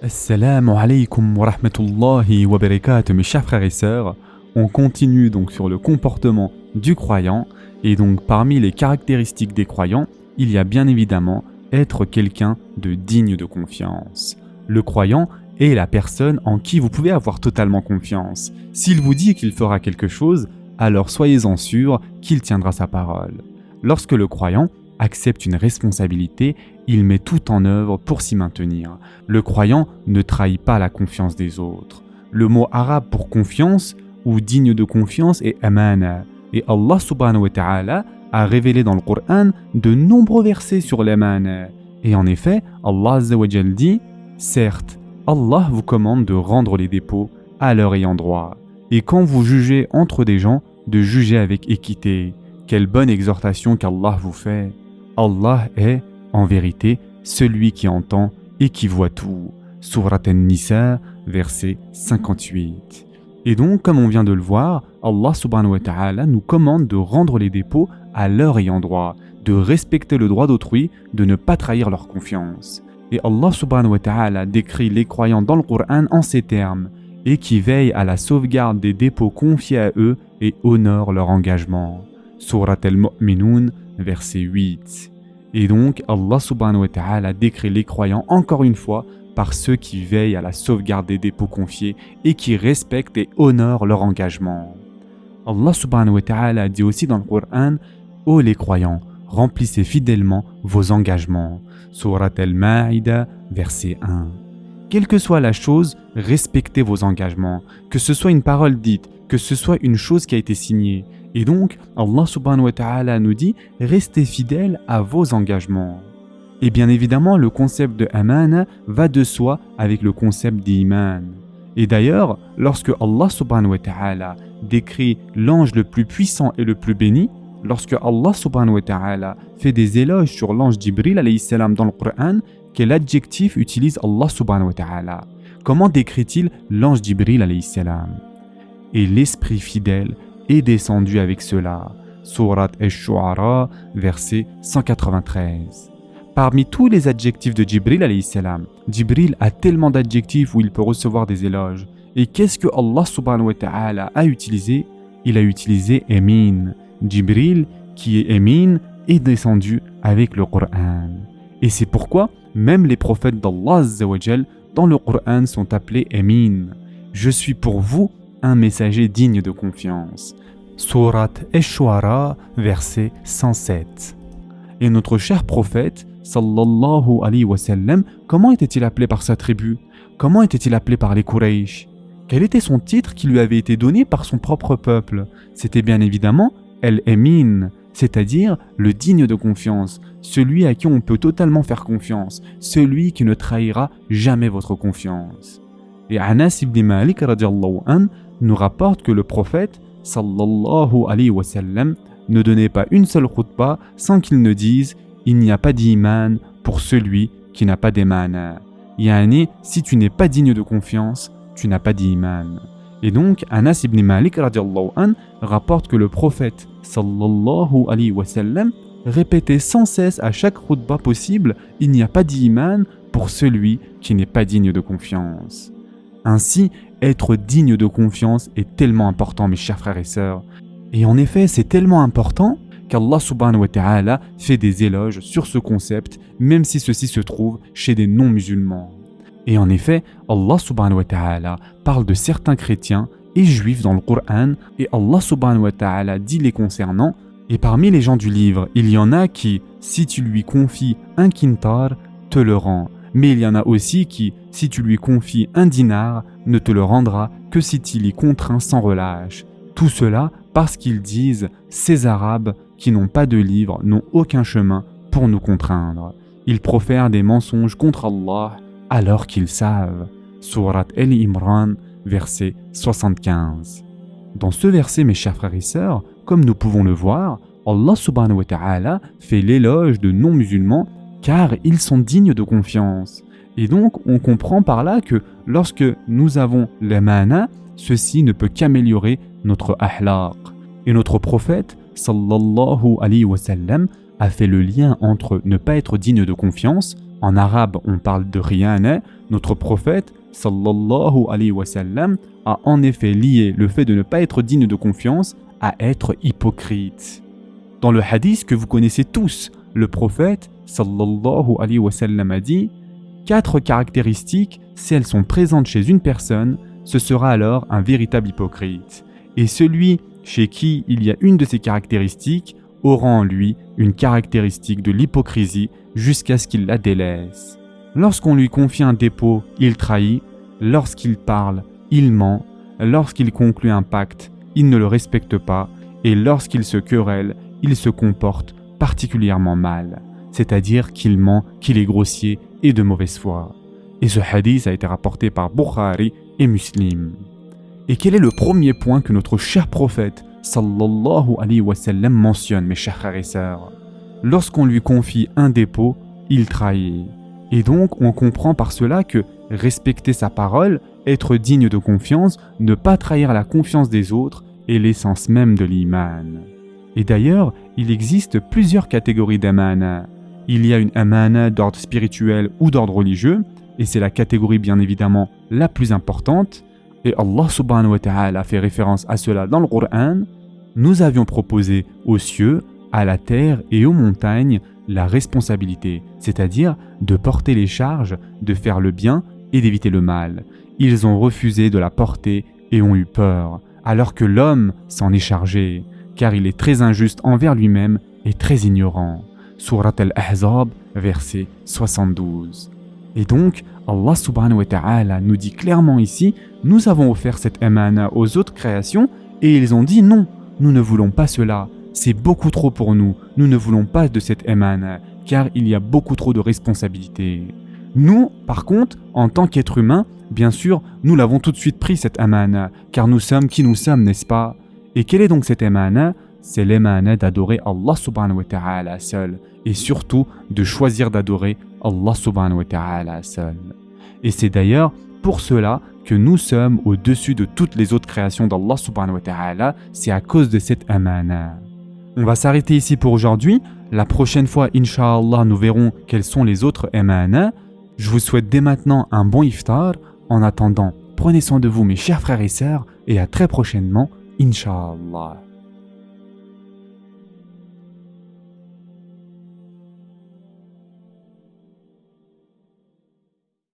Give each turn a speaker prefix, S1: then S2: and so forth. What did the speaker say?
S1: Assalamu alaikum wa rahmatullahi wa barakatuh, mes chers frères et sœurs. On continue donc sur le comportement du croyant. Et donc parmi les caractéristiques des croyants, il y a bien évidemment être quelqu'un de digne de confiance. Le croyant est la personne en qui vous pouvez avoir totalement confiance. S'il vous dit qu'il fera quelque chose, alors soyez-en sûr qu'il tiendra sa parole. Lorsque le croyant accepte une responsabilité, il met tout en œuvre pour s'y maintenir. Le croyant ne trahit pas la confiance des autres. Le mot arabe pour confiance ou digne de confiance est amana. Et Allah subhanahu wa ta'ala a révélé dans le Coran de nombreux versets sur l'amana. Et en effet, Allah azza wa jal dit « Certes, Allah vous commande de rendre les dépôts à leur ayant droit. Et quand vous jugez entre des gens, de juger avec équité. Quelle bonne exhortation qu'Allah vous fait. Allah est, en vérité, celui qui entend et qui voit tout. » Surat An-Nisa, verset 58. Et donc, comme on vient de le voir, Allah subhanahu wa ta'ala nous commande de rendre les dépôts à leur ayant droit, de respecter le droit d'autrui, de ne pas trahir leur confiance. Et Allah subhanahu wa ta'ala décrit les croyants dans le Coran en ces termes, et qui veillent à la sauvegarde des dépôts confiés à eux et honorent leur engagement. Surat Al-Mu'minun, verset 8. Et donc, Allah subhanahu wa ta'ala décrit les croyants encore une fois par ceux qui veillent à la sauvegarde des dépôts confiés et qui respectent et honorent leur engagement. Allah subhanahu wa ta'ala dit aussi dans le Coran « Ô les croyants, remplissez fidèlement vos engagements. » Surat Al-Ma'ida, verset 1. Quelle que soit la chose, respectez vos engagements, que ce soit une parole dite, que ce soit une chose qui a été signée. Et donc, Allah subhanahu wa ta'ala nous dit « Restez fidèles à vos engagements ». Et bien évidemment, le concept de amana va de soi avec le concept d'iman. Et d'ailleurs, lorsque Allah subhanahu wa ta'ala décrit l'ange le plus puissant et le plus béni, lorsque Allah subhanahu wa ta'ala fait des éloges sur l'ange Jibril alayhi salam dans le Coran, quel adjectif utilise Allah subhanahu wa ta'ala? Comment décrit-il l'ange Jibril alayhi salam? Et l'esprit fidèle est descendu avec cela. Surat Ash-Shu'ara, verset 193. Parmi tous les adjectifs de Jibril alayhi salam, Jibril a tellement d'adjectifs où il peut recevoir des éloges. Et qu'est-ce que Allah subhanahu wa ta'ala a utilisé? Il a utilisé Amin. Jibril, qui est Amin, est descendu avec le Coran. Et c'est pourquoi même les prophètes d'Allah azza wa jal dans le Coran sont appelés Amin. Je suis pour vous un messager digne de confiance. Surat Ash-Shu'ara, verset 107. Et notre cher prophète, sallallahu alayhi wa sallam, comment était-il appelé par sa tribu? Comment était-il appelé par les Quraysh? Quel était son titre qui lui avait été donné par son propre peuple? C'était bien évidemment El-Amin, c'est-à-dire le digne de confiance, celui à qui on peut totalement faire confiance, celui qui ne trahira jamais votre confiance. Et Anas ibn Malik radiallahu anh nous rapporte que le prophète, sallallahu alayhi wa sallam, ne donnait pas une seule khutbah sans qu'il ne dise « Il n'y a pas d'iman pour celui qui n'a pas d'iman ». Yani, si tu n'es pas digne de confiance, tu n'as pas d'iman. Et donc, Anas ibn Malik radiallahu anh rapporte que le prophète sallallahu alayhi wa sallam répétait sans cesse à chaque khutbah possible « Il n'y a pas d'iman pour celui qui n'est pas digne de confiance ». Ainsi, être digne de confiance est tellement important, mes chers frères et sœurs. Et en effet, c'est tellement important qu'Allah subhanahu wa ta'ala fait des éloges sur ce concept, même si ceci se trouve chez des non-musulmans. Et en effet, Allah subhanahu wa ta'ala parle de certains chrétiens et juifs dans le Coran, et Allah subhanahu wa ta'ala dit les concernant, et parmi les gens du livre, il y en a qui, si tu lui confies un quintar, te le rend. Mais il y en a aussi qui, si tu lui confies un dinar, ne te le rendra que si tu l'y contrains sans relâche. Tout cela parce qu'ils disent « Ces Arabes qui n'ont pas de livre n'ont aucun chemin pour nous contraindre. Ils profèrent des mensonges contre Allah alors qu'ils savent. » Surat Al-Imran, verset 75. Dans ce verset, mes chers frères et sœurs, comme nous pouvons le voir, Allah subhanahu wa ta'ala fait l'éloge de non-musulmans car ils sont dignes de confiance. Et donc, on comprend par là que lorsque nous avons l'amana, ceci ne peut qu'améliorer notre ahlaq. Et notre prophète, sallallahu alayhi wa sallam, a fait le lien entre ne pas être digne de confiance, En arabe, on parle de riyana. Notre prophète, sallallahu alayhi wa sallam, a en effet lié le fait de ne pas être digne de confiance à être hypocrite. Dans le hadith que vous connaissez tous, le prophète, sallallahu alayhi wa sallam, a dit « 4 caractéristiques, si elles sont présentes chez une personne, ce sera alors un véritable hypocrite. Et celui chez qui il y a une de ces caractéristiques aura en lui une caractéristique de l'hypocrisie jusqu'à ce qu'il la délaisse. Lorsqu'on lui confie un dépôt, il trahit. Lorsqu'il parle, il ment. Lorsqu'il conclut un pacte, il ne le respecte pas. Et lorsqu'il se querelle, il se comporte particulièrement mal. C'est-à-dire qu'il ment, qu'il est grossier et de mauvaise foi. » Et ce hadith a été rapporté par Bukhari et Muslim. Et quel est le premier point que notre cher prophète sallallahu alayhi wa sallam mentionne, mes chers frères et sœurs? Lorsqu'on lui confie un dépôt, il trahit. Et donc on comprend par cela que respecter sa parole, être digne de confiance, ne pas trahir la confiance des autres est l'essence même de l'iman. Et d'ailleurs, il existe plusieurs catégories d'amana. Il y a une amana d'ordre spirituel ou d'ordre religieux, et c'est la catégorie bien évidemment la plus importante, et Allah subhanahu wa ta'ala a fait référence à cela dans le Coran. Nous avions proposé aux cieux, à la terre et aux montagnes la responsabilité, c'est-à-dire de porter les charges, de faire le bien et d'éviter le mal. Ils ont refusé de la porter et ont eu peur, alors que l'homme s'en est chargé, car il est très injuste envers lui-même et très ignorant. Surat al-Ahzab, verset 72. Et donc, Allah subhanahu wa ta'ala nous dit clairement ici, nous avons offert cette amana aux autres créations et ils ont dit non, nous ne voulons pas cela, c'est beaucoup trop pour nous, nous ne voulons pas de cette amana, car il y a beaucoup trop de responsabilités. Nous, par contre, en tant qu'êtres humains, bien sûr, nous l'avons tout de suite pris cette amana, car nous sommes qui nous sommes, n'est-ce pas? Et quelle est donc cette amana? C'est l'amana d'adorer Allah subhanahu wa ta'ala seul, et surtout de choisir d'adorer Allah subhanahu wa ta'ala seul. Et c'est d'ailleurs pour cela que nous sommes au-dessus de toutes les autres créations d'Allah subhanahu wa ta'ala, c'est à cause de cette amana. On va s'arrêter ici pour aujourd'hui. La prochaine fois, Inch'Allah, nous verrons quelles sont les autres amana. Je vous souhaite dès maintenant un bon iftar. En attendant, prenez soin de vous mes chers frères et sœurs et à très prochainement, Inch'Allah.